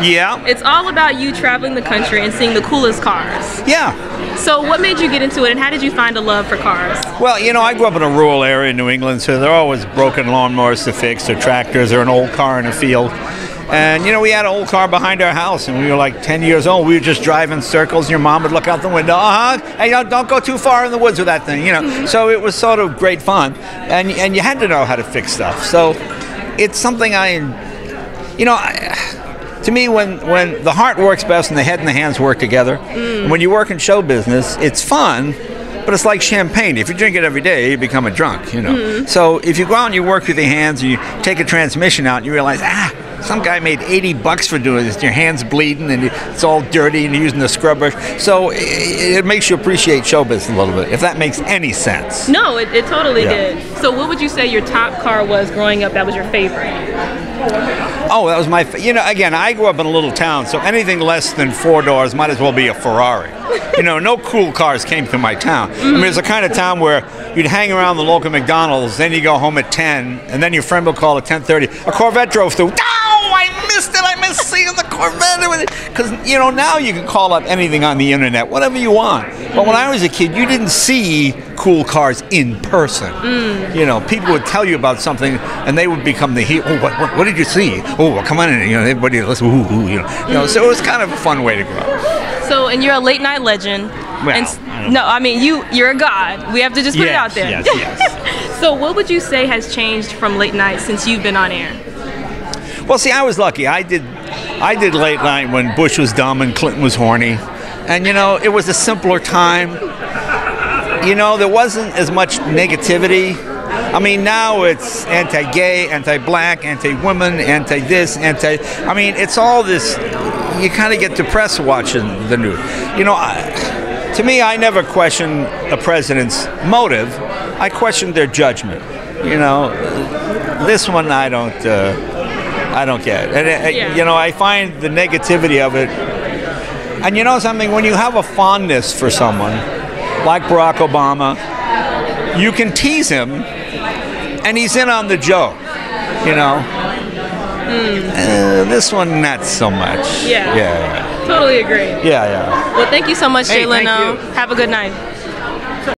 Yeah. It's all about you traveling the country and seeing the coolest cars. Yeah. So what made you get into it, and how did you find a love for cars? Well, you know, I grew up in a rural area in New England, so there are always broken lawnmowers to fix, or tractors, or an old car in a field. And, you know, we had an old car behind our house, and we were like 10 years old. We would just drive in circles, and your mom would look out the window, hey, don't go too far in the woods with that thing, you know. So it was sort of great fun, and you had to know how to fix stuff. So it's something to me, when the heart works best and the head and the hands work together, when you work in show business, it's fun, but it's like champagne. If you drink it every day, you become a drunk, you know. So if you go out and you work with your hands and you take a transmission out and you realize, some guy made $80 for doing this, your hand's bleeding and it's all dirty and you're using the scrub brush. So it makes you appreciate show business a little bit, if that makes any sense. No, it totally did. So what would you say your top car was growing up that was your favorite? Oh, that was my, again, I grew up in a little town, so anything less than 4 doors might as well be a Ferrari. No cool cars came through my town. I mean, it's the kind of town where you'd hang around the local McDonald's, then you go home at 10, and then your friend will call at 10:30. A Corvette drove through. I missed it. I missed seeing the Corvette. Because, now you can call up anything on the internet, whatever you want. But when I was a kid, you didn't see cool cars in person. People would tell you about something, and they would become the hero. Oh, what did you see? Oh, well, come on in. Everybody, let's, ooh. So it was kind of a fun way to grow up. So, and you're a late night legend. Well, you're a god. We have to just put it out there. Yes. So what would you say has changed from late night since you've been on air? Well, see, I was lucky. I did late night when Bush was dumb and Clinton was horny. And, it was a simpler time. There wasn't as much negativity. I mean, now it's anti-gay, anti-black, anti-women, anti-this, it's all this. You kind of get depressed watching the news. To me, I never question a president's motive. I question their judgment. This one I don't get. And, I find the negativity of it. And something, when you have a fondness for someone, like Barack Obama, you can tease him, and he's in on the joke, This one, not so much. Yeah. Totally agree. Yeah. Well, thank you so much, Jay Leno. Thank you. Have a good night.